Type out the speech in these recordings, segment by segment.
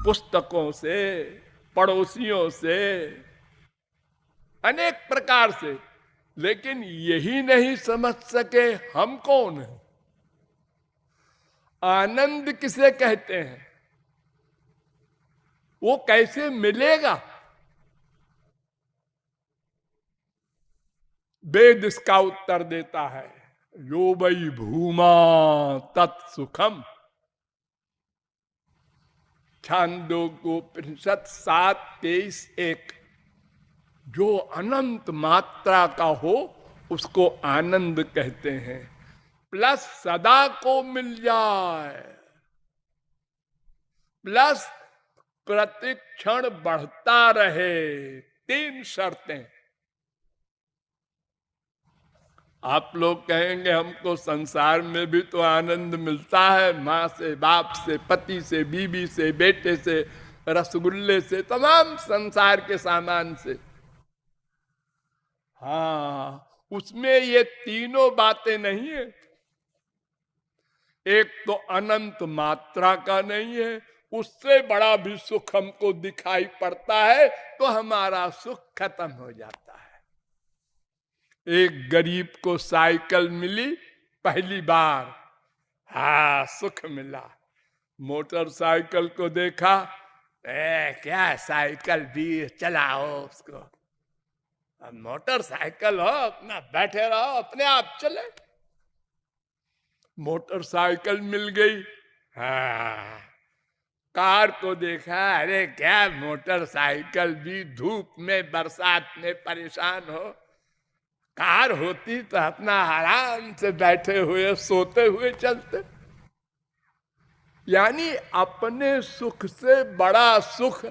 पुस्तकों से, पड़ोसियों से, अनेक प्रकार से, लेकिन यही नहीं समझ सके हम कौन है, आनंद किसे कहते हैं, वो कैसे मिलेगा। वेद इसका उत्तर देता है, यो वै भूमा तत्सुखम। छांदोग्योपनिषद 7:23-1। जो अनंत मात्रा का हो उसको आनंद कहते हैं, प्लस सदा को मिल जाए, प्लस प्रतिक्षण बढ़ता रहे। 3 शर्तें। आप लोग कहेंगे हमको संसार में भी तो आनंद मिलता है, माँ से, बाप से, पति से, बीवी से, बेटे से, रसगुल्ले से, तमाम संसार के सामान से। हाँ, उसमें ये तीनों बातें नहीं है। एक तो अनंत मात्रा का नहीं है, उससे बड़ा भी सुख हमको दिखाई पड़ता है तो हमारा सुख खत्म हो जाता है। एक गरीब को साइकिल मिली पहली बार, हाँ सुख मिला। मोटरसाइकिल को देखा, क्या साइकिल भी चलाओ उसको, अब मोटरसाइकिल हो, अपना बैठे रहो, अपने आप चले। मोटरसाइकिल मिल गई, हाँ। कार को देखा, अरे क्या मोटरसाइकिल भी, धूप में बरसात में परेशान हो, कार होती तो अपना आराम से बैठे हुए सोते हुए चलते। यानी अपने सुख से बड़ा सुख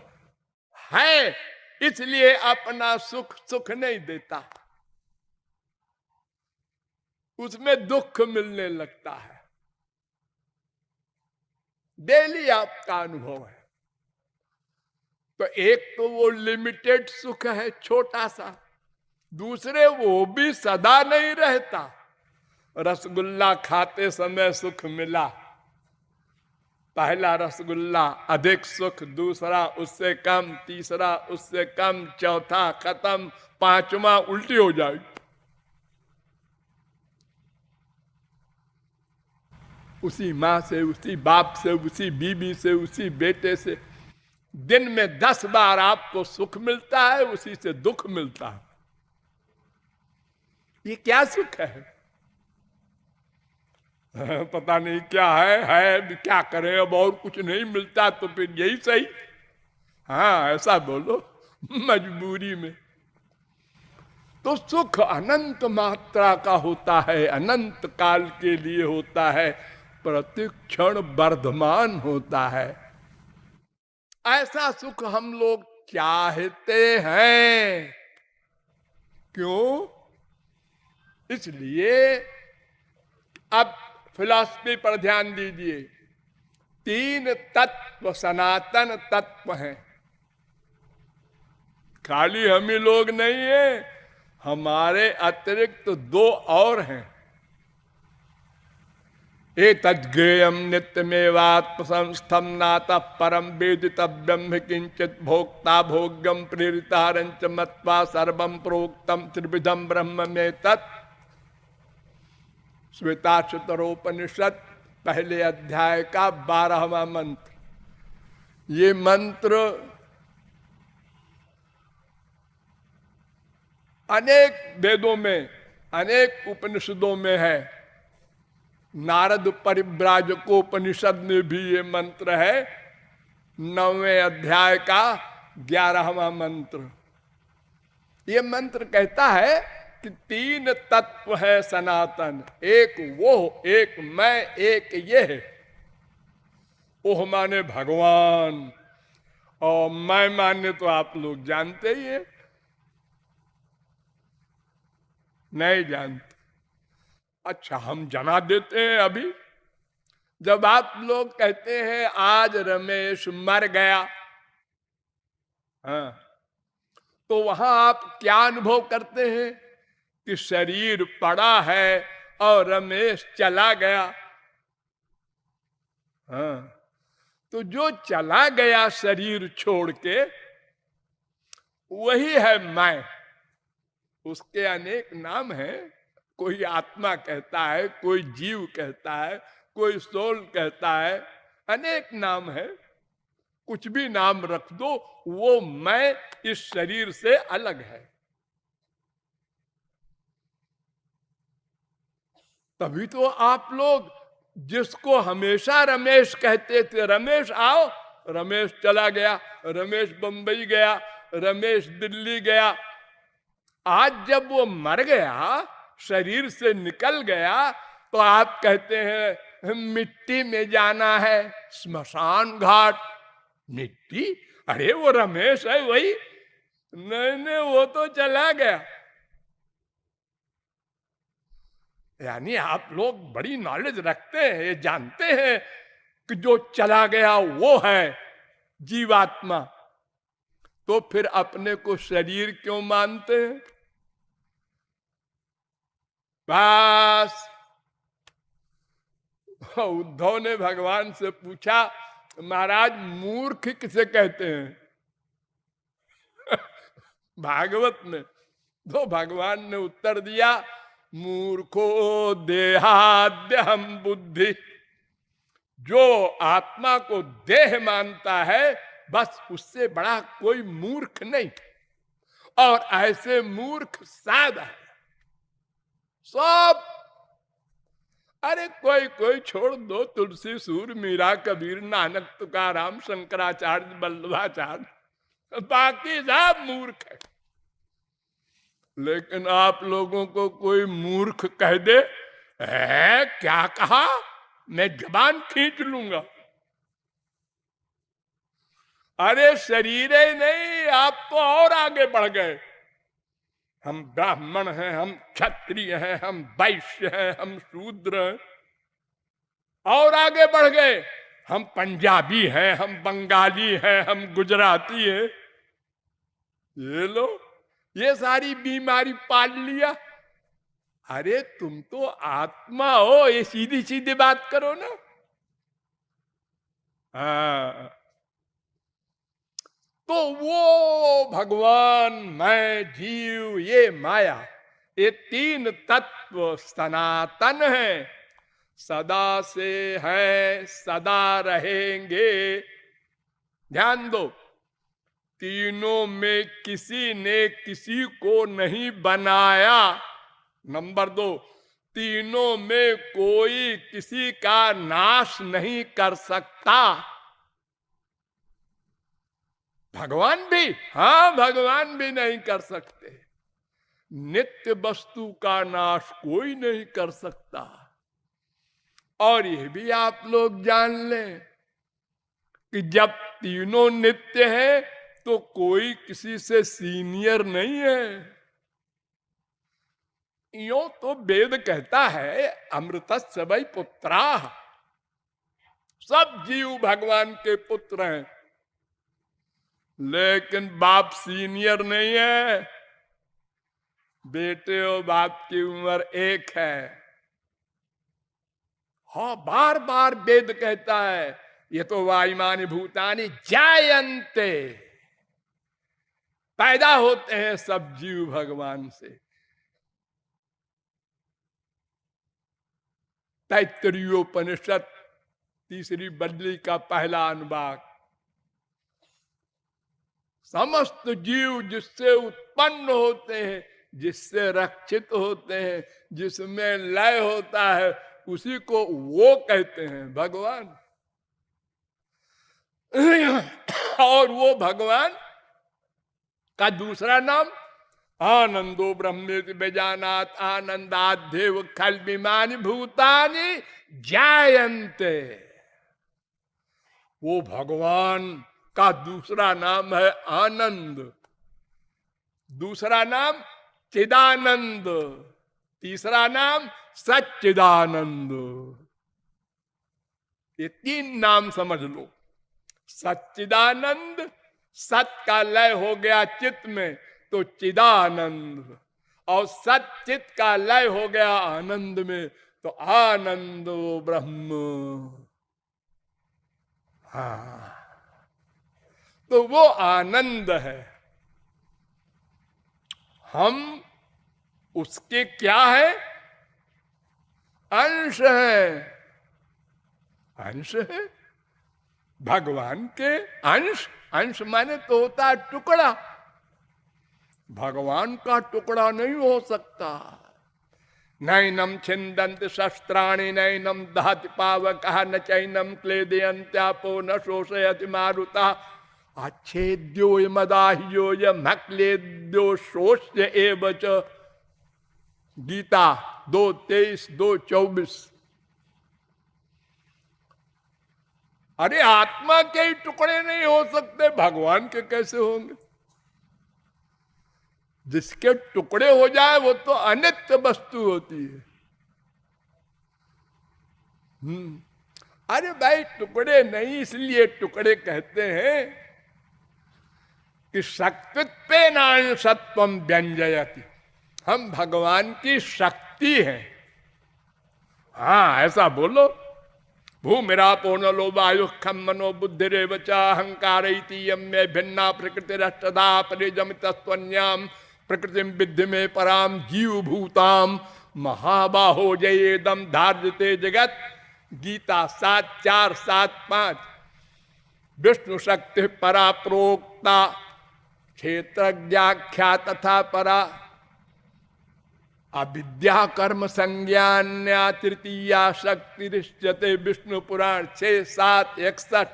है, इसलिए अपना सुख सुख नहीं देता, उसमें दुख मिलने लगता है। डेली आपका अनुभव है। तो एक तो वो लिमिटेड सुख है, छोटा सा। दूसरे वो भी सदा नहीं रहता। रसगुल्ला खाते समय सुख मिला, पहला रसगुल्ला अधिक सुख, दूसरा उससे कम, तीसरा उससे कम, चौथा खत्म, पांचवा उल्टी हो जाएगी। उसी माँ से, उसी बाप से, उसी बीबी से, उसी बेटे से दिन में 10 बार आपको सुख मिलता है, उसी से दुख मिलता है। ये क्या सुख है? पता नहीं क्या है क्या करें, अब और कुछ नहीं मिलता तो फिर यही सही। हाँ ऐसा बोलो, मजबूरी में। तो सुख अनंत मात्रा का होता है, अनंत काल के लिए होता है, प्रतिक्षण वर्धमान होता है। ऐसा सुख हम लोग चाहते हैं। क्यों? इसलिए अब फिलॉसफी पर ध्यान दीजिए। 3 तत्व सनातन तत्व हैं, खाली हम ही लोग नहीं है, हमारे अतिरिक्त 2 और हैं। एतद्गेयं नित्यमेवात्म संस्थम नातः परम वेदितव्यम किंचित भोक्ता भोग्यम प्रेरितारंच मत्वा सर्वं प्रोक्तम त्रिविधम ब्रह्म में तत्। श्वेताश्वतरोपनिषद पहले अध्याय का 12वां मंत्र। ये मंत्र अनेक वेदों में, अनेक उपनिषदों में है। नारद परिव्राजकोपनिषद में भी ये मंत्र है, 9वें अध्याय का 11वां मंत्र। ये मंत्र कहता है कि 3 तत्व है सनातन, एक वो, एक मैं, एक ये है। ओह माने भगवान, और मैं माने तो आप लोग जानते ही है, नहीं जानते? अच्छा हम जना देते हैं। अभी जब आप लोग कहते हैं आज रमेश मर गया, हाँ, तो वहां आप क्या अनुभव करते हैं कि शरीर पड़ा है और रमेश चला गया। हाँ, तो जो चला गया शरीर छोड़ के वही है मैं। उसके अनेक नाम हैं, कोई आत्मा कहता है, कोई जीव कहता है, कोई सोल कहता है, अनेक नाम है। कुछ भी नाम रख दो, वो मैं इस शरीर से अलग है। तभी तो आप लोग जिसको हमेशा रमेश कहते थे, रमेश आओ, रमेश चला गया, रमेश बंबई गया, रमेश दिल्ली गया। आज जब वो मर गया, शरीर से निकल गया, तो आप कहते हैं मिट्टी में जाना है, स्मशान घाट। मिट्टी? अरे वो रमेश है वही। नहीं, वो तो चला गया। यानी आप लोग बड़ी नॉलेज रखते हैं, ये जानते हैं कि जो चला गया वो है जीवात्मा। तो फिर अपने को शरीर क्यों मानते हैं? बस उद्धव ने भगवान से पूछा, महाराज मूर्ख किसे कहते हैं? भागवत में तो भगवान ने उत्तर दिया, मूर्खो देहाद्य हम बुद्धि। जो आत्मा को देह मानता है, बस उससे बड़ा कोई मूर्ख नहीं। और ऐसे मूर्ख साध है सब। अरे कोई कोई छोड़ दो, तुलसी, सूर, मीरा, कबीर, नानक, तुकाराम, शंकराचार्य, वल्लभाचार्य, बाकी सब मूर्ख है। लेकिन आप लोगों को कोई मूर्ख कह दे, क्या कहा, मैं जबान खींच लूंगा। अरे शरीर ही नहीं, आप तो और आगे बढ़ गए। हम ब्राह्मण हैं, हम क्षत्रिय हैं, हम वैश्य हैं, हम शूद्र हैं, और आगे बढ़ गए। हम पंजाबी हैं, हम बंगाली हैं, हम गुजराती हैं। ये लो, ये सारी बीमारी पाल लिया। अरे तुम तो आत्मा हो, ये सीधी सीधी बात करो ना। हाँ, तो वो भगवान, मैं, जीव, ये माया, ये तीन तत्व सनातन है, सदा से है, सदा रहेंगे। ध्यान दो, तीनों में किसी ने किसी को नहीं बनाया। नंबर 2, तीनों में कोई किसी का नाश नहीं कर सकता। भगवान भी, हाँ भगवान भी नहीं कर सकते। नित्य वस्तु का नाश कोई नहीं कर सकता। और यह भी आप लोग जान लें कि जब तीनों नित्य है तो कोई किसी से सीनियर नहीं है। यो तो वेद कहता है, अमृतस्य वै पुत्राः, सब जीव भगवान के पुत्र हैं। लेकिन बाप सीनियर नहीं है, बेटे और बाप की उम्र एक है। हाँ, बार बार वेद कहता है, ये तो वायुमानि भूतानि जायन्ते, पैदा होते हैं सब जीव भगवान से। तैत्तरीयोपनिषद तीसरी बल्ली का पहला अनुवाक। समस्त जीव जिससे उत्पन्न होते हैं, जिससे रक्षित होते हैं, जिसमें लय होता है, उसी को वो कहते हैं भगवान। और वो भगवान का दूसरा नाम आनंदो ब्रह्मेति बेजानात आनंदाध्येव खल्विमानि भूतानि जायन्ते। वो भगवान का दूसरा नाम है आनंद, दूसरा नाम चिदानंद, तीसरा नाम सच्चिदानंद। ये तीन नाम समझ लो। सच्चिदानंद, सत का लय हो गया चित्त में तो चिदानंद, और सच्चित का लय हो गया आनंद में तो आनंदो ब्रह्म। हाँ, तो वो आनंद है। हम उसके क्या है? अंश है। अंश है भगवान के। अंश, अंश माने तो होता है टुकड़ा। भगवान का टुकड़ा नहीं हो सकता। नैनम छिंदंत शस्त्राणि नैनम दहति पावकः न चैनम क्लेदयन्त्यापो न शोषयति मारुतः अच्छेद्यो मदाह्यो यमक्लेद्यो शोष्य एव च। गीता 2:23, 2:24। अरे आत्मा के ही टुकड़े नहीं हो सकते, भगवान के कैसे होंगे? जिसके टुकड़े हो जाए वो तो अनित्य वस्तु होती है। अरे भाई टुकड़े नहीं, इसलिए टुकड़े कहते हैं कि शक्तित्वेनांशत्व व्यंजयति। हम भगवान की शक्ति हैं। हाँ ऐसा बोलो। भूमिरापो नलो वायु खम मनो बुद्धिरेव च अहंकार इति भिन्ना प्रकृतिरष्टधा परिजमितस्त्वन्याम प्रकृति विद्धि में पराम जीव भूताम महाबाहो जयेदम धार्यते जगत। गीता 7:4, 7:5। विष्णु शक्ति परा प्रोक्ता क्षेत्रज्ञाख्या तथा परा अविद्या कर्म संज्ञान्या तृतीया शक्ति रिष्यते। विष्णु पुराण 6:7-61।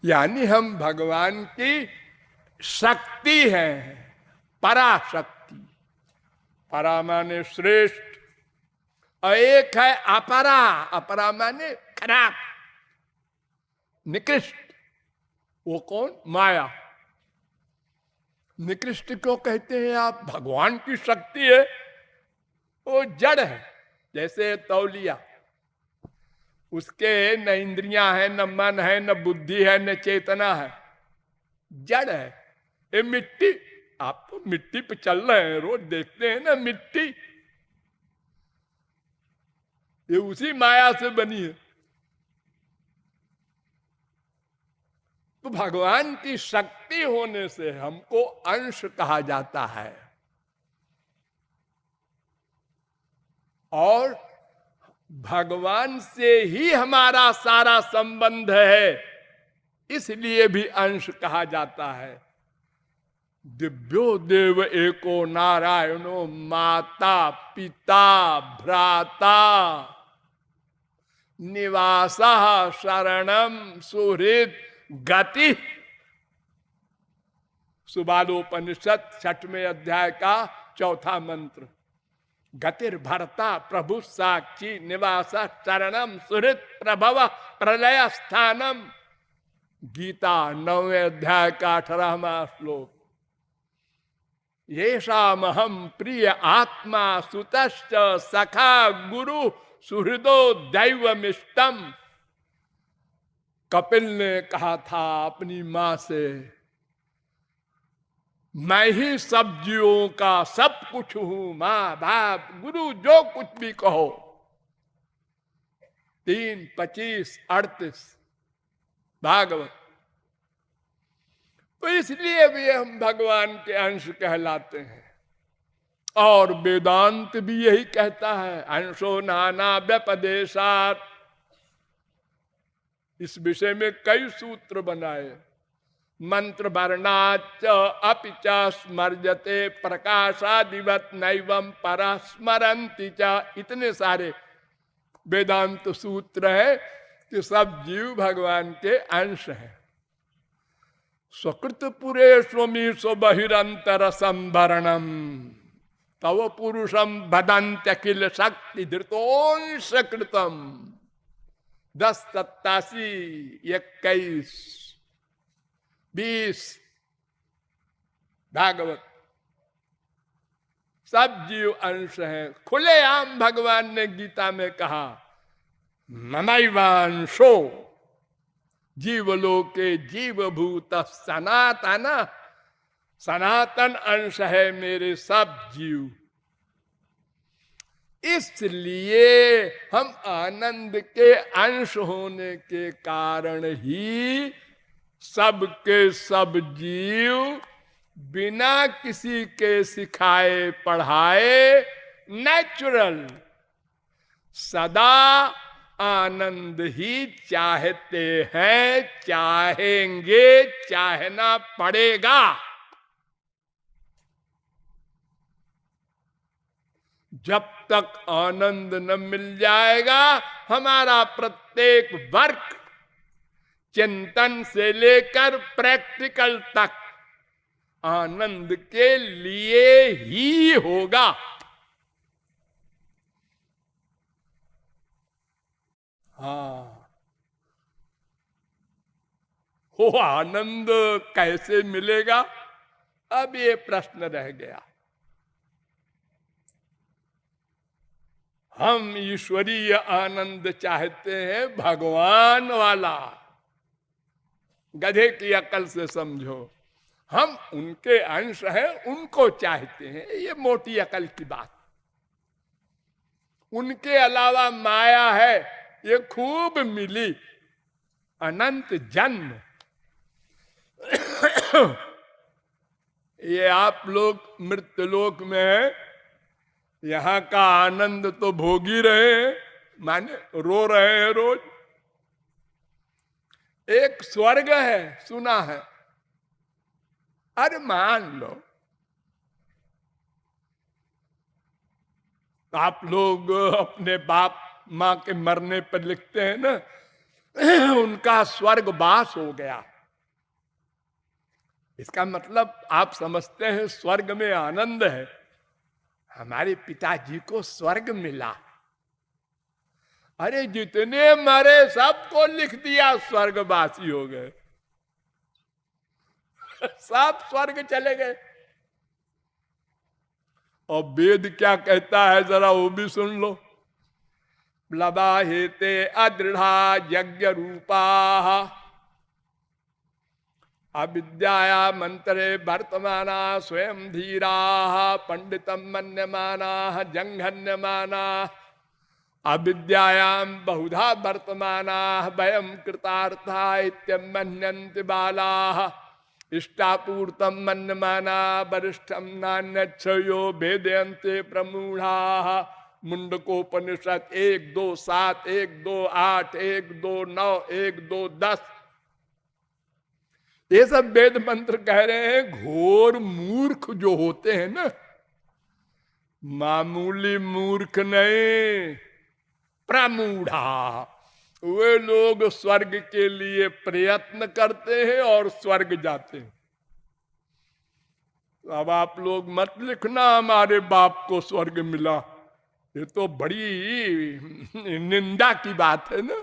यानी हम भगवान की शक्ति हैं, पराशक्ति। परा माने श्रेष्ठ, और एक है अपरा। अपरा माने खराब, निकृष्ट। वो कौन? माया। निकृष्ट क्यों कहते हैं आप? भगवान की शक्ति है, वो जड़ है। जैसे तौलिया, उसके न इंद्रियां हैं, न मन है, न बुद्धि है, न चेतना है, जड़ है। ये मिट्टी, आप तो मिट्टी पे चल रहे हैं, रोज देखते हैं ना मिट्टी, ये उसी माया से बनी है। तो भगवान की शक्ति होने से हमको अंश कहा जाता है। और भगवान से ही हमारा सारा संबंध है, इसलिए भी अंश कहा जाता है। दिव्यो देव एको नारायणो माता पिता भ्राता निवासः शरणम सुहृद गति। सुबालोपनिषद 6वें अध्याय का 4था मंत्र। गतिर भरता प्रभु साक्षी निवास शरणम सुहृद प्रभव प्रलय स्थानम। गीता 9वें अध्याय का 18वां श्लोक। येषामहं प्रिय आत्मा सुतश्च सखा गुरु सुहृदो दैवमिष्टम। कपिल ने कहा था अपनी मां से, मैं ही सब जीवों का सब कुछ हूं, मां बाप गुरु जो कुछ भी कहो। 3:25-38 भागवत। तो इसलिए भी हम भगवान के अंश कहलाते हैं। और वेदांत भी यही कहता है, अंशो नाना व्यपदेशात्। इस विषय में कई सूत्र बनाए। मंत्र वर्णाच अपि च स्मर्यते प्रकाशादिवत नैवं परस्मरन्ति च। इतने सारे वेदांत सूत्र है कि सब जीव भगवान के अंश हैं। स्वकृत पुरे स्वमी स्व बहिरंतर संभरणम तव पुरुषम भदंत किल शक्ति धृतोंश कृतम। 10:87, 21, 20 भागवत। सब जीव अंश हैं। खुलेआम भगवान ने गीता में कहा, ममैवांशो जीवलोके जीवभूत सनातन। सनातन अंश है मेरे सब जीव। इसलिए हम आनंद के अंश होने के कारण ही सबके सब जीव बिना किसी के सिखाए पढ़ाए नेचुरल सदा आनंद ही चाहते हैं, चाहेंगे, चाहना पड़ेगा। जब तक आनंद न मिल जाएगा, हमारा प्रत्येक वर्क चिंतन से लेकर प्रैक्टिकल तक आनंद के लिए ही होगा। हाँ, वो आनंद कैसे मिलेगा, अब ये प्रश्न रह गया। हम ईश्वरीय आनंद चाहते हैं, भगवान वाला। गधे की अकल से समझो, हम उनके अंश हैं, उनको चाहते हैं, ये मोटी अकल की बात। उनके अलावा माया है, ये खूब मिली, अनंत जन्म। ये आप लोग मृत्युलोक में है, यहां का आनंद तो भोग ही रहे हैं, माने रो रहे हैं रोज। एक स्वर्ग है, सुना है? अरे मान लो आप लोग अपने बाप माँ के मरने पर लिखते हैं ना, उनका स्वर्गवास हो गया। इसका मतलब आप समझते हैं स्वर्ग में आनंद है। हमारे पिताजी को स्वर्ग मिला। अरे जितने मरे सबको लिख दिया स्वर्गवासी हो गए, सब स्वर्ग चले गए। और वेद क्या कहता है जरा वो भी सुन लो। प्लवा हेते अदृढ़ा यज्ञ रूपा अविद्याया मंत्रे वर्तमाना स्वयं धीरा पंडितम मन्यमाना जंघन्यमाना अविद्यायाम बहुधा वर्तमाना वयम कृतार्था इत्यमन्यन्ति बाला इष्टापूर्तम मन्यमाना वरिष्ठम नान्यो भेदयन्ते प्रमूढ़ा। मुंडकोपनिषद 1-2-7, 1-2-8, 1-2-9, 1-2-10। ये सब वेद मंत्र कह रहे हैं। घोर मूर्ख जो होते हैं ना, मामूली मूर्ख नहीं, प्रमूढ़ा, वे लोग स्वर्ग के लिए प्रयत्न करते हैं और स्वर्ग जाते हैं। अब आप लोग मत लिखना हमारे बाप को स्वर्ग मिला, ये तो बड़ी निंदा की बात है ना,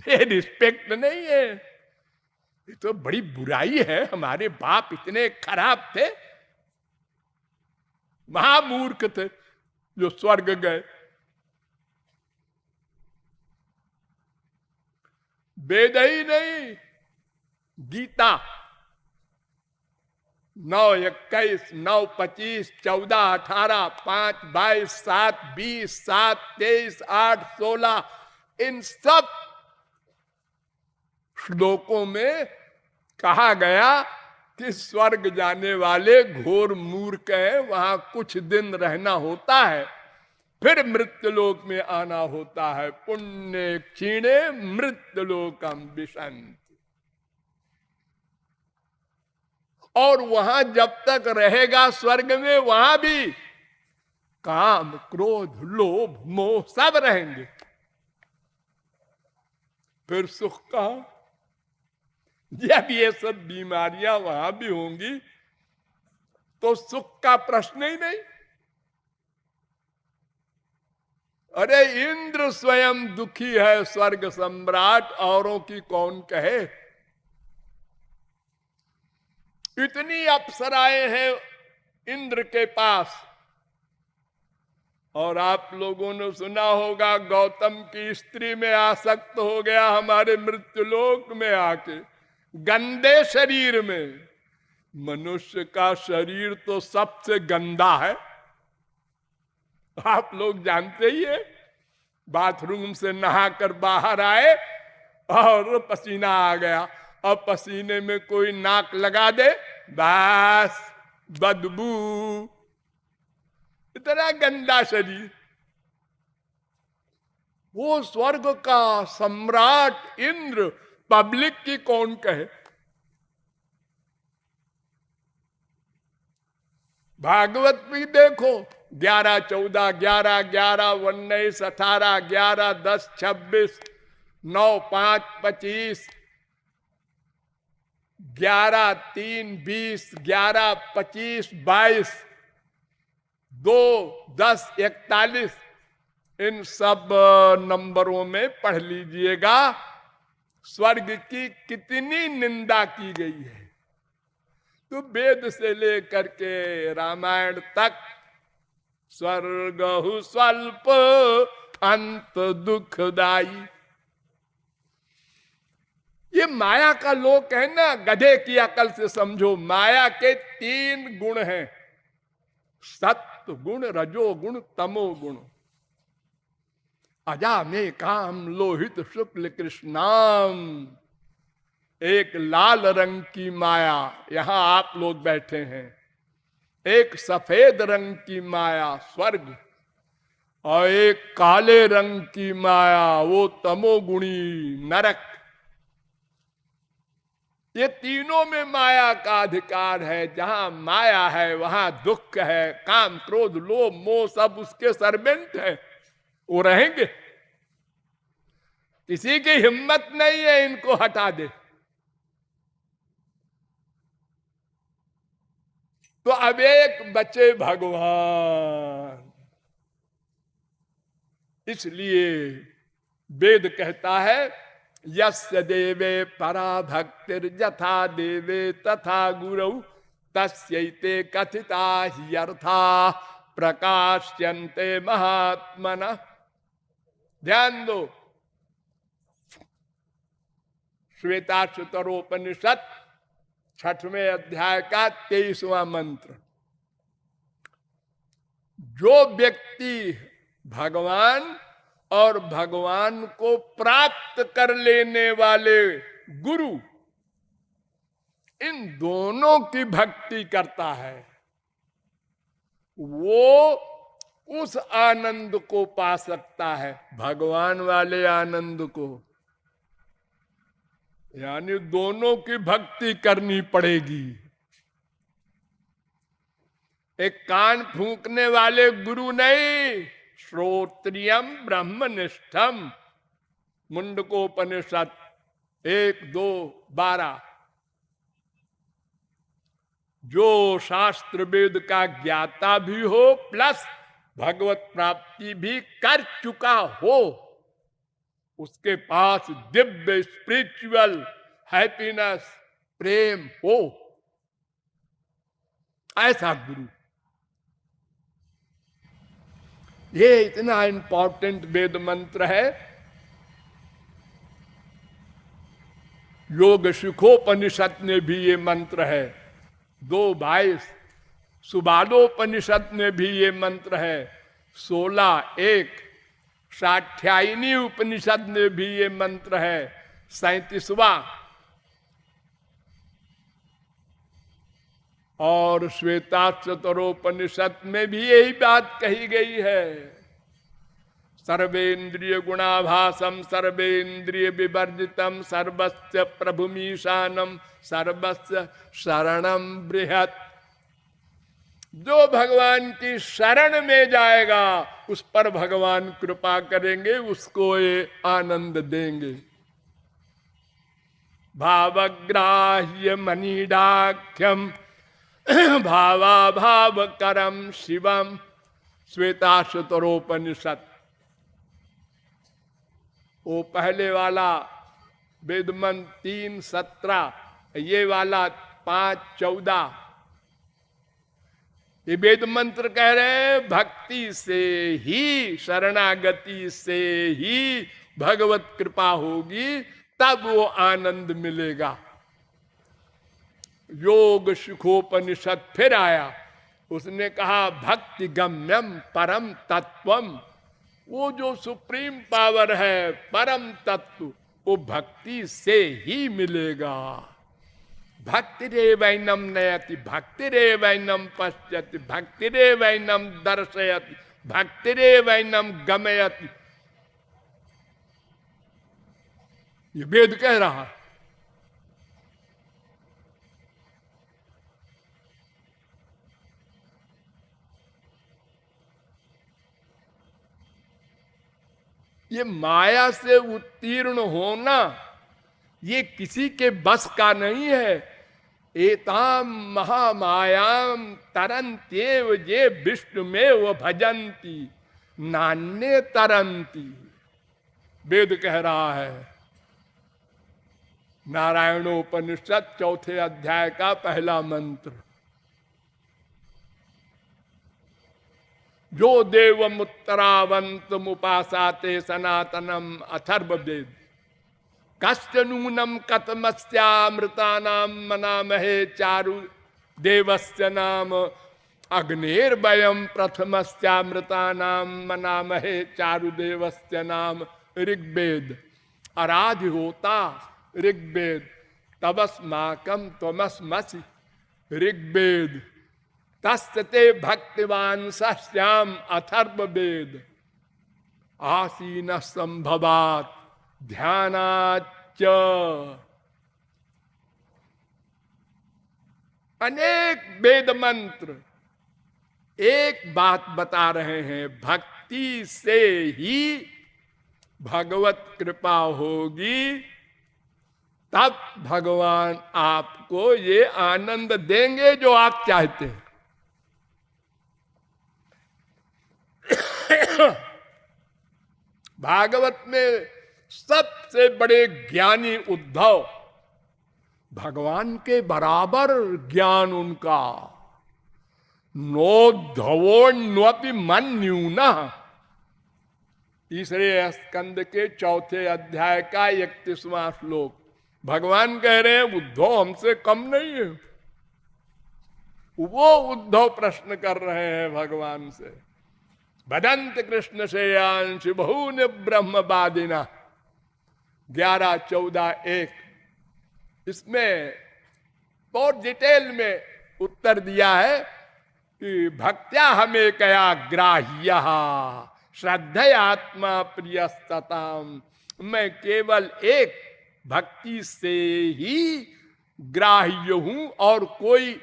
ये रिस्पेक्ट नहीं है, ये तो बड़ी बुराई है। हमारे बाप इतने खराब थे, महामूर्ख थे जो स्वर्ग गए। वेद ही नहीं, गीता 9:21, 9:25, 14:18, 5:22, 7:20, 7:23, 8:16, इन सब श्लोकों में कहा गया कि स्वर्ग जाने वाले घोर मूर्ख हैं, वहां कुछ दिन रहना होता है, फिर मृत्युलोक में आना होता है। पुण्य क्षीणे मृत्युलोकम विशंति। और वहां जब तक रहेगा स्वर्ग में, वहां भी काम, क्रोध, लोभ, मोह सब रहेंगे। फिर सुख कहां? जब ये सब बीमारियां वहां भी होंगी तो सुख का प्रश्न ही नहीं। अरे इंद्र स्वयं दुखी है, स्वर्ग सम्राट, औरों की कौन कहे। इतनी अप्सराएं हैं इंद्र के पास। और आप लोगों ने सुना होगा गौतम की स्त्री में आसक्त हो गया हमारे मृत्युलोक में आके, गंदे शरीर में। मनुष्य का शरीर तो सबसे गंदा है, आप लोग जानते ही है, बाथरूम से नहाकर बाहर आए और पसीना आ गया, अब पसीने में कोई नाक लगा दे, बस बदबू, इतना गंदा शरीर। वो स्वर्ग का सम्राट इंद्र पब्लिक की कौन कहे। भागवत भी देखो, 11, 14, 11, 11, 19, 18, 11, 10, 26, 9, 5, 25, 11, 3, 20, 11, 25, 22, 2, 10, 41, इन सब नंबरों में पढ़ लीजिएगा स्वर्ग की कितनी निंदा की गई है। तो वेद से लेकर के रामायण तक स्वर्ग स्वल्प अंत दुखदाई, ये माया का लोक है ना। गधे की अकल से समझो, माया के 3 गुण हैं, सत्व गुण, रजो गुण, तमो गुण। अजा में काम लोहित शुक्ल कृष्णाम, एक लाल रंग की माया, यहां आप लोग बैठे हैं, एक सफेद रंग की माया स्वर्ग, और एक काले रंग की माया वो तमोगुणी नरक। ये तीनों में माया का अधिकार है। जहां माया है वहां दुख है, काम क्रोध लोभ मोह सब उसके सर्वेंट है, वो रहेंगे। किसी की हिम्मत नहीं है इनको हटा दे। तो अब एक बचे भगवान, इसलिए वेद कहता है यस्य देवे परा भक्तिर यथा देवे तथा गुरु तस्यैते कथिता ह्यर्था प्रकाश्यन्ते महात्मना। ध्यान दो, श्वेताश्वतरोपनिषद 6वें अध्याय का 23वां मंत्र। जो व्यक्ति भगवान और भगवान को प्राप्त कर लेने वाले गुरु, इन दोनों की भक्ति करता है, वो उस आनंद को पा सकता है, भगवान वाले आनंद को। यानी दोनों की भक्ति करनी पड़ेगी। एक कान फूंकने वाले गुरु नहीं, श्रोत्रियम ब्रह्मनिष्ठम, मुंडकोपनिषद 1, 2, 12। जो शास्त्र वेद का ज्ञाता भी हो प्लस भगवत प्राप्ति भी कर चुका हो, उसके पास दिव्य स्पिरिचुअल हैप्पीनेस प्रेम हो, ऐसा गुरु। ये इतना इंपॉर्टेंट वेद मंत्र है। योग सुखोपनिषद में भी ये मंत्र है, 2:22। सुबालोपनिषद में भी ये मंत्र है, 16:1। साठ्यायनी उपनिषद में भी ये मंत्र है, 37वां। और श्वेताश्वतरोपनिषद में भी यही बात कही गई है। सर्वेन्द्रिय गुणाभासम सर्वेन्द्रिय विवर्जितम सर्वस्य प्रभुमीशानम सर्वस्य शरणम बृहत्। जो भगवान की शरण में जाएगा उस पर भगवान कृपा करेंगे, उसको ये आनंद देंगे। भावग्राह्य मनीडाख्यम भावा भाव करम शिवम, श्वेताश्वतरोपनिषद। वो पहले वाला वेद मंत्र 3:17, ये वाला 5:14। ये वेद मंत्र कह रहे भक्ति से ही, शरणागति से ही भगवत कृपा होगी, तब वो आनंद मिलेगा। योग सुखोपनिषद फिर आया, उसने कहा भक्ति गम्यम परम तत्वम, वो जो सुप्रीम पावर है परम तत्व, वो भक्ति से ही मिलेगा। भक्ति रे वैनम नयति, भक्ति रे वैनम पश्यति, भक्ति रे वैनम दर्शयति, भक्ति रे वैनम गमयति। ये वेद कह रहा है। ये माया से उत्तीर्ण होना ये किसी के बस का नहीं है। एताम महामायाम तरंत्येव ये विष्णुमेव भजन्ति नान्ये तरंती, वेद कह रहा है। नारायणोपनिषद 4थे अध्याय का पहला मंत्र। जो देवम उत्तरावंतम उपासाते सनातनम अथर्ववेद, कस्य नूनम कथमस्यामृतानाम मनामहे चारु देवस्य नाम, अग्निर्वयम प्रथमस्यामृतानाम मनामहे चारु देवस्य नाम। ऋग्वेद। आराध्य होता ऋग्वेद, तबस्माकम त्वमस्मसि ऋग्वेद, तस्ते भक्तिवान सश्याम अथर्ववेद, आसीन संभवात ध्यानाच्च। अनेक वेद मंत्र एक बात बता रहे हैं, भक्ति से ही भगवत कृपा होगी, तब भगवान आपको ये आनंद देंगे जो आप चाहते हैं। भागवत में सबसे बड़े ज्ञानी उद्धव, भगवान के बराबर ज्ञान उनका। नोद्धवोन्वपि मन्यूना, तीसरे स्कंद के 4थे अध्याय का 31वां श्लोक। भगवान कह रहे हैं उद्धव हमसे कम नहीं है। वो उद्धव प्रश्न कर रहे हैं भगवान से। बदंत कृष्ण से अंश बहुन ब्रह्मवादिना 11, 14, 1। इसमें बहुत डिटेल में उत्तर दिया है कि भक्त्या हमें कया ग्राह्य श्रद्धयात्मा प्रियस्तताम, मैं केवल एक भक्ति से ही ग्राह्य हूं और कोई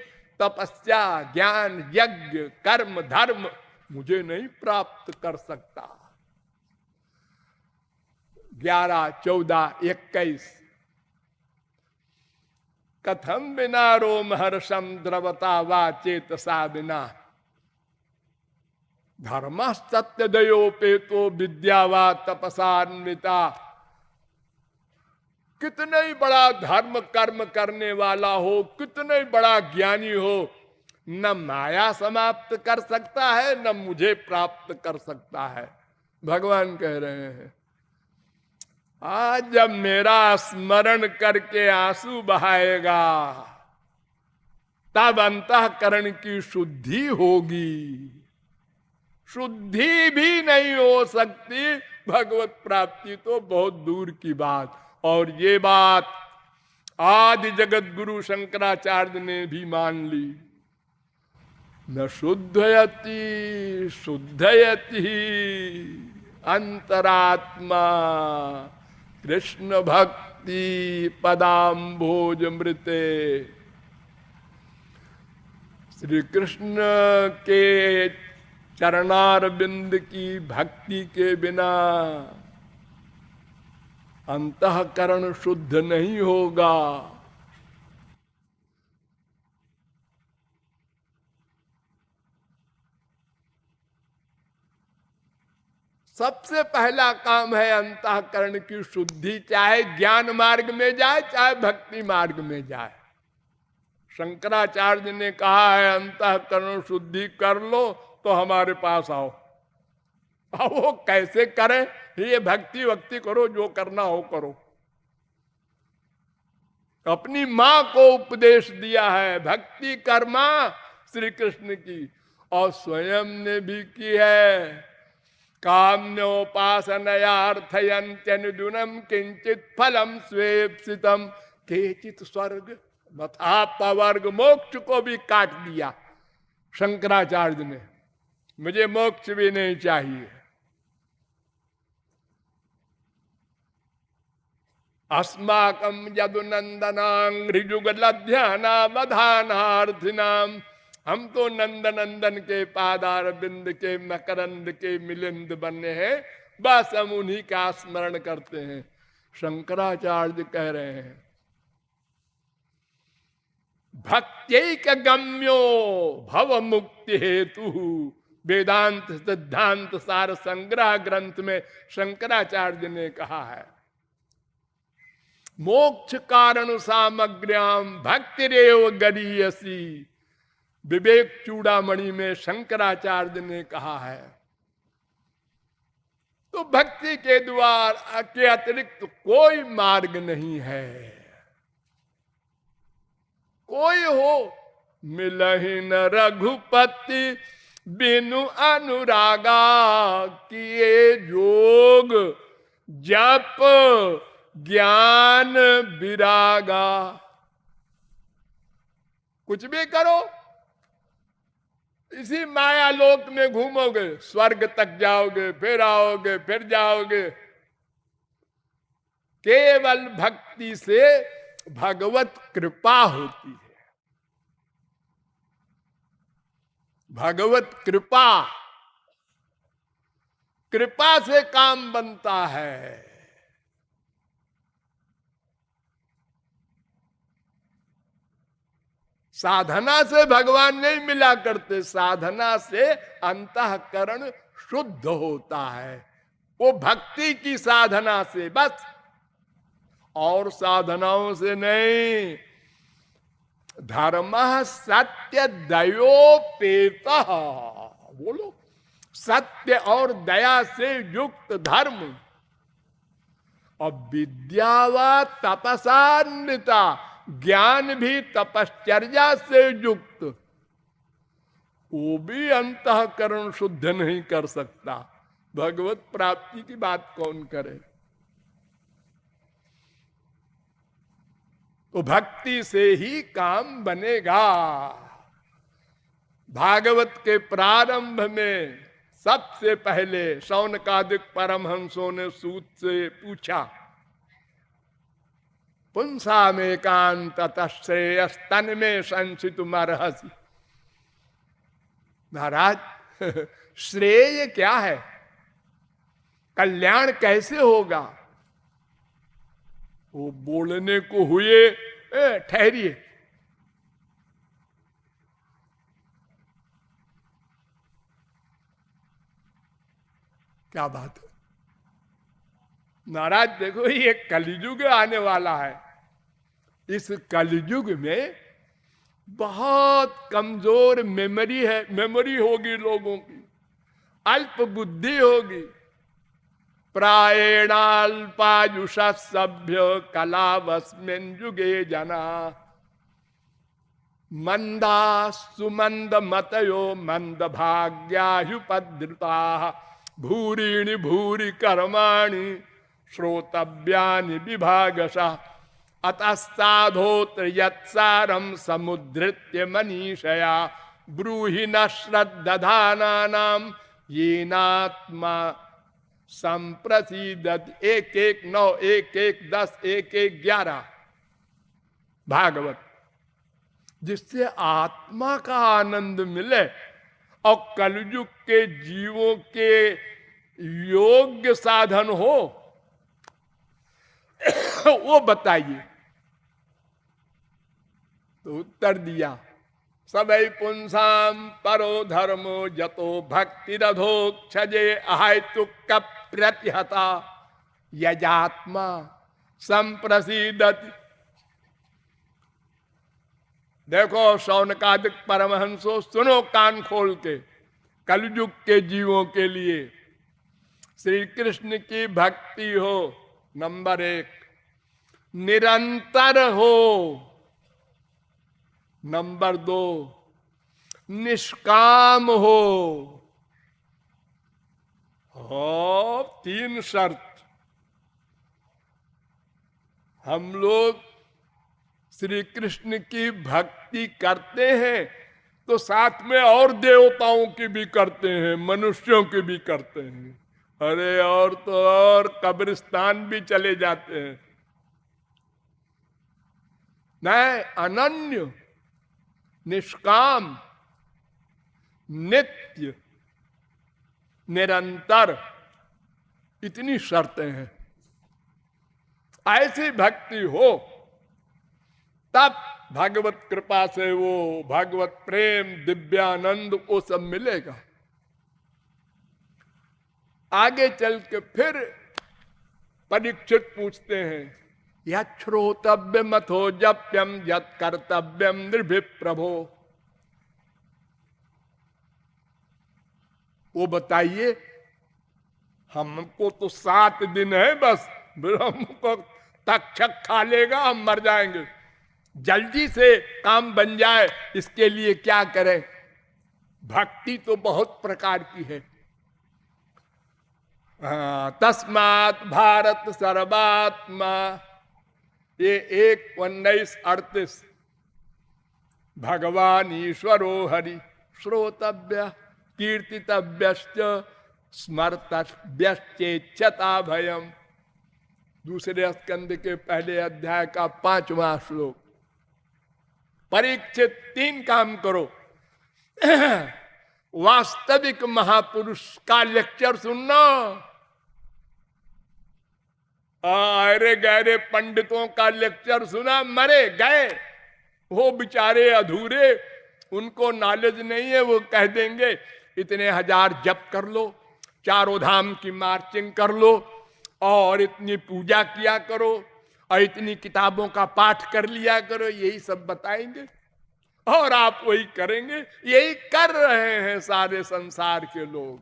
तपस्या ज्ञान यज्ञ कर्म धर्म मुझे नहीं प्राप्त कर सकता। 11, 14, 21। कथम बिना रोम हर्षम द्रवता वा चेतसा बिना, धर्म सत्य दयोपेतो विद्या वा तपसान्विता। कितना ही बड़ा धर्म कर्म करने वाला हो, कितना ही बड़ा ज्ञानी हो, न माया समाप्त कर सकता है न मुझे प्राप्त कर सकता है। भगवान कह रहे हैं आज जब मेरा स्मरण करके आंसू बहाएगा तब अंतःकरण की शुद्धि होगी। शुद्धि भी नहीं हो सकती, भगवत प्राप्ति तो बहुत दूर की बात। और ये बात आदि जगत गुरु शंकराचार्य ने भी मान ली। न शुद्धयति शुद्धयति अंतरात्मा कृष्ण भक्ति पदाम्भोज मृते। श्री कृष्ण के चरणारविंद की भक्ति के बिना अंतःकरण शुद्ध नहीं होगा। सबसे पहला काम है अंतःकरण की शुद्धि, चाहे ज्ञान मार्ग में जाए चाहे भक्ति मार्ग में जाए। शंकराचार्य ने कहा है अंतःकरण शुद्धि कर लो तो हमारे पास आओ। अब वो कैसे करें? ये भक्ति वक्ति करो, जो करना हो करो। अपनी मां को उपदेश दिया है भक्ति कर्मा श्री कृष्ण की, और स्वयं ने भी की है। काम्योपासनयार्थयन्त्यनुदुनम किंचित फलम स्वेप्सितम केचित स्वर्ग तथा पवर्ग। मोक्ष को भी काट दिया शंकराचार्य ने, मुझे मोक्ष भी नहीं चाहिए। अस्माकं यदुनंदनांग्रिजुगलध्यानावधानार्थिनाम, हम तो नंद नंदन के पादार बिंद के मकरंद के मिलिंद बने हैं, बस हम उन्हीं का स्मरण करते हैं। शंकराचार्य कह रहे हैं भक्त्यैक गम्यो भव मुक्ति हेतु। वेदांत सिद्धांत सार संग्रह ग्रंथ में शंकराचार्य ने कहा है मोक्ष कारण सामग्र्याम भक्तिरेव गरीयसी। विवेक चूड़ामणि में शंकराचार्य ने कहा है। तो भक्ति के द्वार के अतिरिक्त कोई मार्ग नहीं है। कोई हो मिलहि न रघुपति बिनु अनुरागा, किए जोग जप ज्ञान विरागा। कुछ भी करो, इसी माया लोक में घूमोगे, स्वर्ग तक जाओगे, फिर आओगे, फिर जाओगे। केवल भक्ति से भगवत कृपा होती है। भगवत कृपा, कृपा से काम बनता है। साधना से भगवान नहीं मिला करते, साधना से अंतःकरण शुद्ध होता है, वो भक्ति की साधना से बस, और साधनाओं से नहीं। धर्म सत्य दयोपेत, बोलो सत्य और दया से युक्त धर्म, और विद्या व तपसान्विता, ज्ञान भी तपश्चर्या से युक्त, वो भी अंतःकरण शुद्ध नहीं कर सकता। भगवत प्राप्ति की बात कौन करे। तो भक्ति से ही काम बनेगा। भागवत के प्रारंभ में सबसे पहले शौनकादिक परमहंसों ने सूत से पूछा पुंसा में कांत श्रेयस्तन में संसितुमर्हसि। महाराज श्रेय क्या है, कल्याण कैसे होगा। वो बोलने को हुए, ठहरिए, क्या बात है महाराज। देखो ये कलियुग आने वाला है। इस कलियुग में बहुत कमजोर मेमोरी है, मेमोरी होगी लोगों की, अल्प बुद्धि होगी। प्रायेणाल्पायुष सभ्य कलावस्मिन् युगे जना, मंदा सुमंद मतयो मंद भाग्यायुपद्रुता, भूरीणि भूरि कर्माणि श्रोतव्यानि विभागशः, अतस्ताधोत्र यत्सारं समुद्धृत्य मनीषया, ब्रूहि न श्रद्दधानानां येनात्मा संप्रसीदति। 1-1-9, 1-1-10, 1-1-11 भागवत। जिससे आत्मा का आनंद मिले और कलयुग के जीवों के योग्य साधन हो, वो बताइए। तो उत्तर दिया सबई पुंसाम परो धर्मो जतो भक्ति रधोक्षजे अहेतुक प्रतिहता यजात्मा संप्रसीदति। देखो शौनकादिक परमहंसो, सुनो कान खोल के। कलयुग के जीवों के लिए श्री कृष्ण की भक्ति हो, नंबर 1, निरंतर हो, नंबर 2, निष्काम हो। तीन शर्त। हम लोग श्री कृष्ण की भक्ति करते हैं तो साथ में और देवताओं की भी करते हैं, मनुष्यों की भी करते हैं। अरे और तो और कब्रिस्तान भी चले जाते हैं। नहीं, अनन्य, निष्काम, नित्य, निरंतर, इतनी शर्तें हैं। ऐसी भक्ति हो तब भगवत कृपा से वो भगवत प्रेम, दिव्यानंद वो सब मिलेगा। आगे चल के फिर परीक्षित पूछते हैं, यत् श्रोतव्यम अथो जप्यम यत् कर्तव्यम निर्भीः प्रभो। वो बताइए, हमको तो 7 दिन है बस, हमको तक्षक खा लेगा, हम मर जाएंगे। जल्दी से काम बन जाए इसके लिए क्या करें? भक्ति तो बहुत प्रकार की है। तस्मात् भारत सर्वात्मा, ये 1:19-38 भगवान ईश्वरो हरि श्रोतव्य कीर्तितव्यश्च स्मर्तव्यश्चेच्छता भयम। दूसरे स्कंद के पहले अध्याय का 5वां श्लोक। परीक्षित 3 काम करो। वास्तविक महापुरुष का लेक्चर सुनना। अरे गहरे पंडितों का लेक्चर सुना, मरे गए, वो बेचारे अधूरे, उनको नॉलेज नहीं है। वो कह देंगे इतने 1000 जप कर लो, 4 धाम की मार्चिंग कर लो, और इतनी पूजा किया करो, और इतनी किताबों का पाठ कर लिया करो, यही सब बताएंगे और आप वही करेंगे। यही कर रहे हैं सारे संसार के लोग।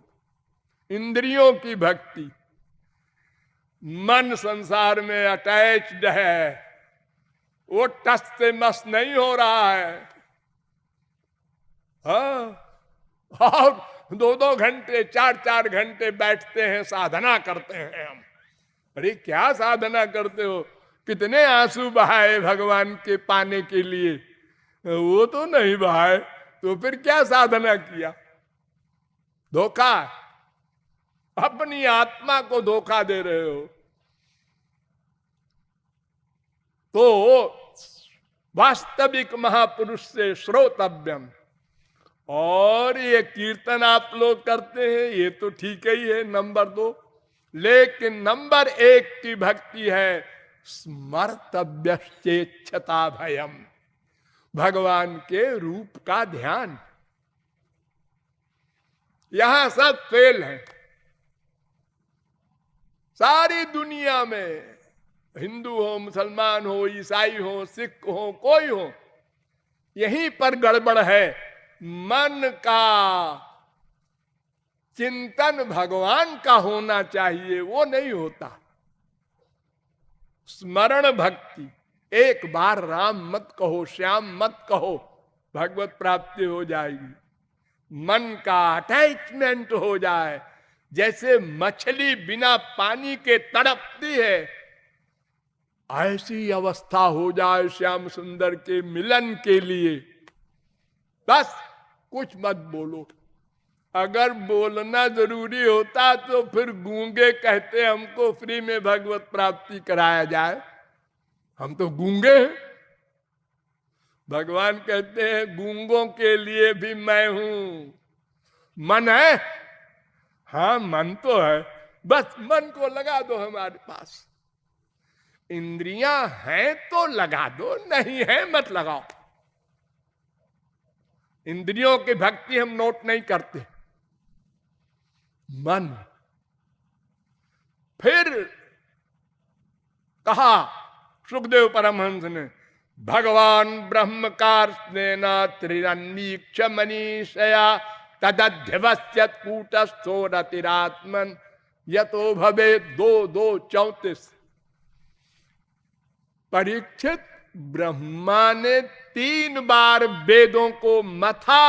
इंद्रियों की भक्ति, मन संसार में अटैच्ड है, वो टस से मस नहीं हो रहा है। और 2-2 घंटे 4-4 घंटे बैठते हैं, साधना करते हैं हम। अरे क्या साधना करते हो? कितने आंसू बहाए भगवान के पाने के लिए, वो तो नहीं बहाए, तो फिर क्या साधना किया? धोखा, अपनी आत्मा को धोखा दे रहे हो। तो वास्तविक महापुरुष से श्रोतव्यम। और ये कीर्तन आप लोग करते हैं, ये तो ठीक ही है, नंबर 2। लेकिन नंबर 1 की भक्ति है स्मर्तव्यश्चेच्छता भयम, भगवान के रूप का ध्यान। यहां सब फेल है। सारी दुनिया में, हिंदू हो, मुसलमान हो, ईसाई हो, सिख हो, कोई हो, यहीं पर गड़बड़ है। मन का चिंतन भगवान का होना चाहिए, वो नहीं होता। स्मरण भक्ति, एक बार राम मत कहो, श्याम मत कहो, भगवत प्राप्ति हो जाएगी। मन का अटैचमेंट हो जाए, जैसे मछली बिना पानी के तड़पती है, ऐसी अवस्था हो जाए श्याम सुंदर के मिलन के लिए। बस कुछ मत बोलो। अगर बोलना जरूरी होता तो फिर गूंगे कहते हमको फ्री में भगवत प्राप्ति कराया जाए। हम तो गूंगे हैं। भगवान कहते हैं गूंगों के लिए भी मैं हूं। मन है? हाँ मन तो है, बस मन को लगा दो हमारे पास। इंद्रियां हैं तो लगा दो, नहीं है मत लगाओ। इंद्रियों की भक्ति हम नोट नहीं करते। मन। फिर कहा सुखदेव परमहंस ने, भगवान ब्रह्म कार्ष्णेन त्रिरन्वीक्ष मनीषया तदध्यवस्यत् कूटस्थो रतिरात्मन यतो भवे 2:2:34। परीक्षित ब्रह्मा ने 3 बार वेदों को मथा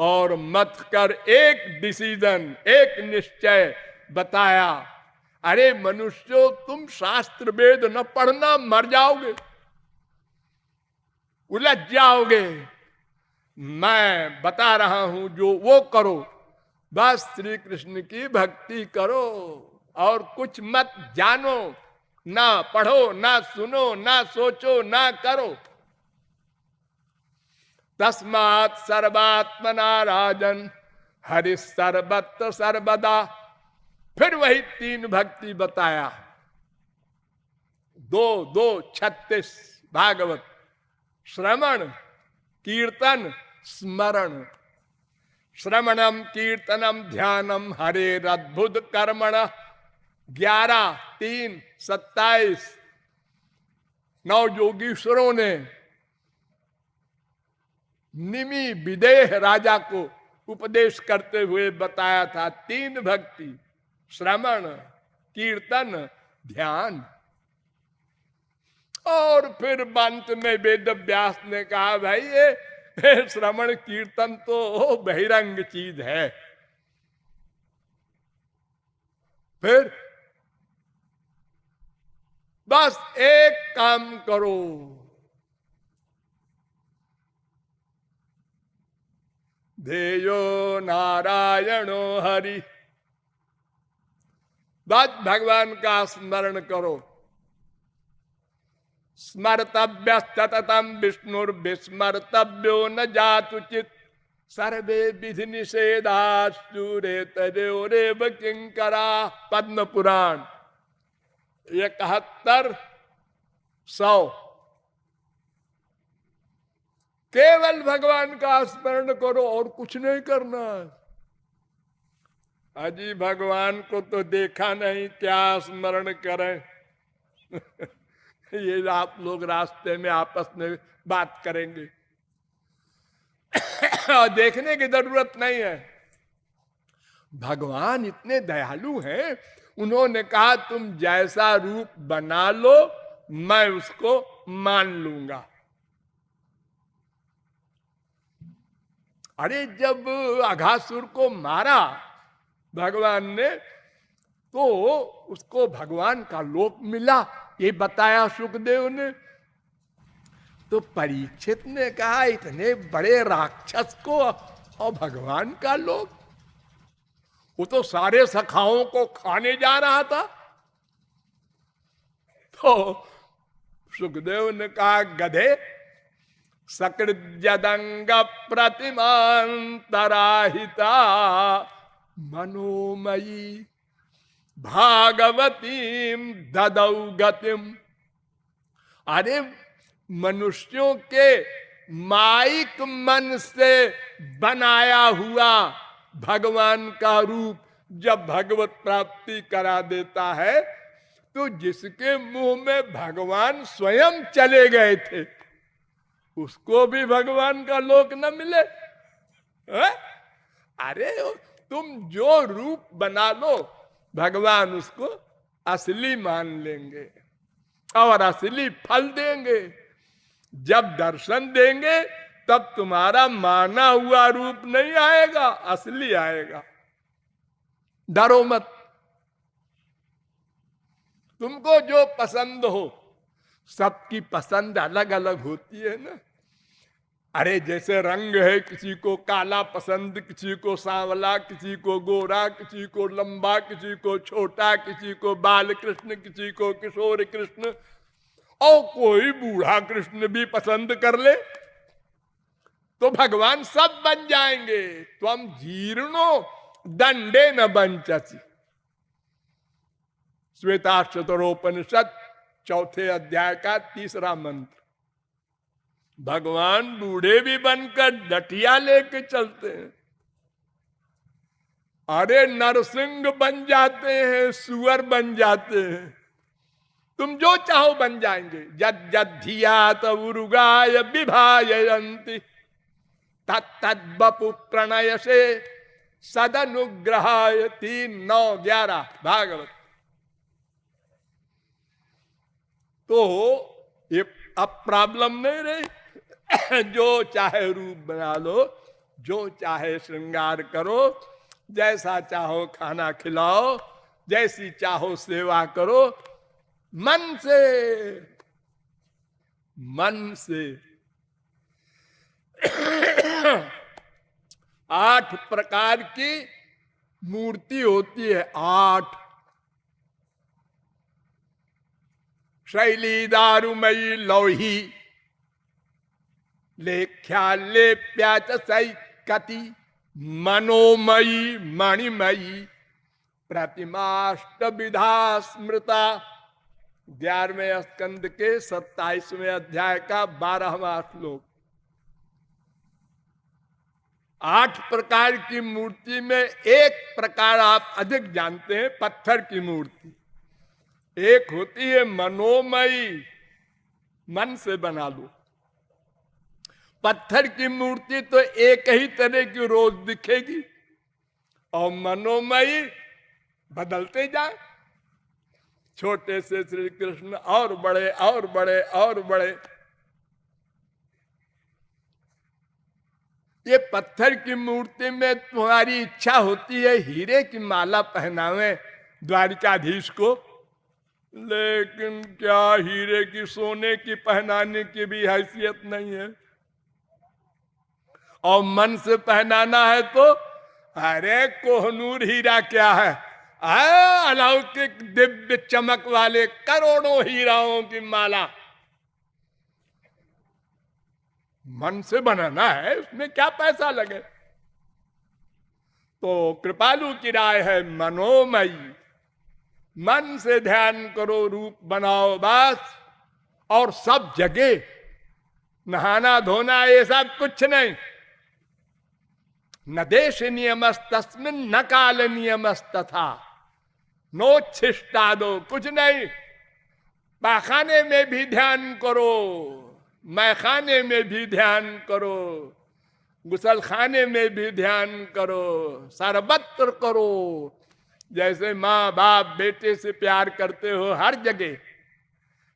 और मथ कर एक डिसीजन, एक निश्चय बताया। अरे मनुष्यों, तुम शास्त्र वेद न पढ़ना, मर जाओगे, उलझ जाओगे। मैं बता रहा हूं जो वो करो, बस श्री कृष्ण की भक्ति करो और कुछ मत जानो, ना पढ़ो, ना सुनो, ना सोचो, ना करो। तस्मात् सर्वात्मना राजन हरि सर्वत्र सर्वदा। फिर वही 3 भक्ति बताया, 2:2:36 भागवत। श्रवण, कीर्तन, स्मरण। श्रवणम कीर्तनम ध्यानम हरेरद्भुत कर्मण। 11:3:27 नौ योगीश्वरों ने निमि विदेह राजा को उपदेश करते हुए बताया था 3 भक्ति, श्रवण, कीर्तन, ध्यान। और फिर अंत में वेद व्यास ने कहा, भाई ये श्रवण कीर्तन तो बहिरंग चीज है। फिर बस एक काम करो, ध्येयो नारायणो हरि। बस भगवान का स्मरण करो। स्मर्तव्य सततम विष्णुर्विस्मर्तव्यो न जातुचित। सर्वे विधि निषेधास्तुरे तदेव किंकरा। पद्म पुराण 71:100। केवल भगवान का स्मरण करो और कुछ नहीं करना। अजी भगवान को तो देखा नहीं, क्या स्मरण करें। ये आप लोग रास्ते में आपस में बात करेंगे और देखने की जरूरत नहीं है। भगवान इतने दयालु हैं, उन्होंने कहा तुम जैसा रूप बना लो, मैं उसको मान लूंगा। अरे जब अघासुर को मारा भगवान ने, तो उसको भगवान का लोक मिला, ये बताया सुखदेव ने। तो परीक्षित ने कहा, इतने बड़े राक्षस को और भगवान का लोक, वो तो सारे सखाओं को खाने जा रहा था। तो सुखदेव ने कहा, गधे, सकृदंग प्रतिमांतराहिता मनोमयी भागवतीम ददौ गतिम। अरे मनुष्यों के माइक मन से बनाया हुआ भगवान का रूप जब भगवत प्राप्ति करा देता है, तो जिसके मुंह में भगवान स्वयं चले गए थे, उसको भी भगवान का लोक न मिले। अरे तुम जो रूप बना लो, भगवान उसको असली मान लेंगे और असली फल देंगे। जब दर्शन देंगे तब तुम्हारा माना हुआ रूप नहीं आएगा, असली आएगा। डरो मत। तुमको जो पसंद हो, सबकी पसंद अलग अलग होती है ना। अरे जैसे रंग है, किसी को काला पसंद, किसी को सांवला, किसी को गोरा, किसी को लंबा, किसी को छोटा, किसी को बाल कृष्ण, किसी को किशोर कृष्ण, और कोई बूढ़ा कृष्ण भी पसंद कर ले तो भगवान सब बन जाएंगे। त्वम जीर्णो दंडे न बंचसी। श्वेताक्षतरोपनिषद 4 अध्याय का 3रा मंत्र। भगवान बूढ़े भी बनकर डटिया लेके चलते हैं। अरे नरसिंह बन जाते हैं, सुअर बन जाते हैं, तुम जो चाहो बन जाएंगे। यद यद धियात उरुगाय विभायन्ति तत्तद बपु प्रणय से सदनुग्रहाय। 3:9-11 भागवत। तो ये अब प्रॉब्लम नहीं रही। जो चाहे रूप बना लो, जो चाहे श्रृंगार करो, जैसा चाहो खाना खिलाओ, जैसी चाहो सेवा करो, मन से, मन से। 8 प्रकार की मूर्ति होती है, 8। शैली दारुमयी लौही, लेख्या लेप्या च सैकति, मनोमयी मणिमयी, प्रतिमाष्ट विधा स्मृता। 11वें स्कंद के 27वें अध्याय का 12वां श्लोक। 8 प्रकार की मूर्ति में एक प्रकार आप अधिक जानते हैं, पत्थर की मूर्ति। एक होती है मनोमयी, मन से बना लो। पत्थर की मूर्ति तो एक ही तरह की रोज दिखेगी, और मनोमयी बदलते जाए। छोटे से श्री कृष्ण और बड़े और बड़े और बड़े। ये पत्थर की मूर्ति में तुम्हारी इच्छा होती है हीरे की माला पहनावे द्वारिकाधीश को, लेकिन क्या हीरे की, सोने की पहनाने की भी हैसियत नहीं है। और मन से पहनाना है तो अरे कोहनूर हीरा क्या है, अलौकिक दिव्य चमक वाले करोड़ों हीराओं की माला। मन से बनाना है, उसमें क्या पैसा लगे। तो कृपालु की राय है मनोमयी, मन से ध्यान करो, रूप बनाओ बस। और सब जगह नहाना धोना ये सब कुछ नहीं। न देश नियमस्तस्मिन् न काल नियमस्तथा, नोच्छिष्टादो, कुछ नहीं। पाखाने में भी ध्यान करो, मैखाने में भी ध्यान करो, गुसल खाने में भी ध्यान करो, सर्वत्र करो। जैसे माँ बाप बेटे से प्यार करते हो हर जगह।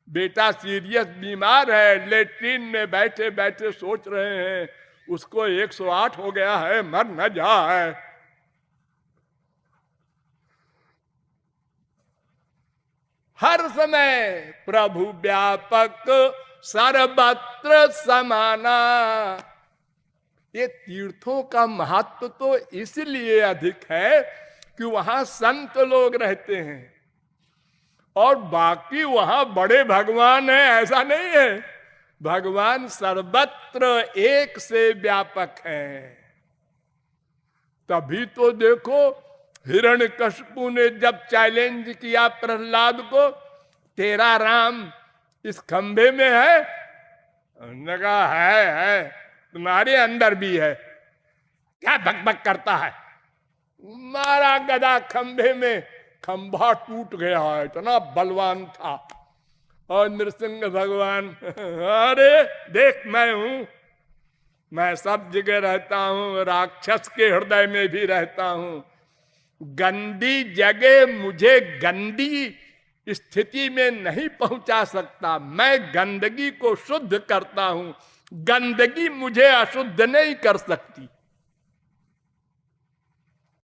बेटा सीरियस बीमार है, लेट्रिन में बैठे बैठे सोच रहे हैं उसको 108 हो गया है, मर न जाए। हर समय प्रभु व्यापक सर्वत्र समाना। ये तीर्थों का महत्व तो इसलिए अधिक है कि वहां संत लोग रहते हैं, और बाकी वहां बड़े भगवान हैं ऐसा नहीं है। भगवान सर्वत्र एक से व्यापक है। तभी तो देखो हिरण्यकशिपु ने जब चैलेंज किया प्रहलाद को, तेरा राम इस खंभे में है, उन्होंने कहा है, तुम्हारे अंदर भी है, क्या बकबक करता है। मारा गदा खंभे में, खंभा टूट गया है, इतना बलवान था। और नृसिंह भगवान, अरे देख मैं हूं, मैं सब जगह रहता हूं, राक्षस के हृदय में भी रहता हूं। गंदी जगह मुझे गंदी स्थिति में नहीं पहुंचा सकता, मैं गंदगी को शुद्ध करता हूं, गंदगी मुझे अशुद्ध नहीं कर सकती।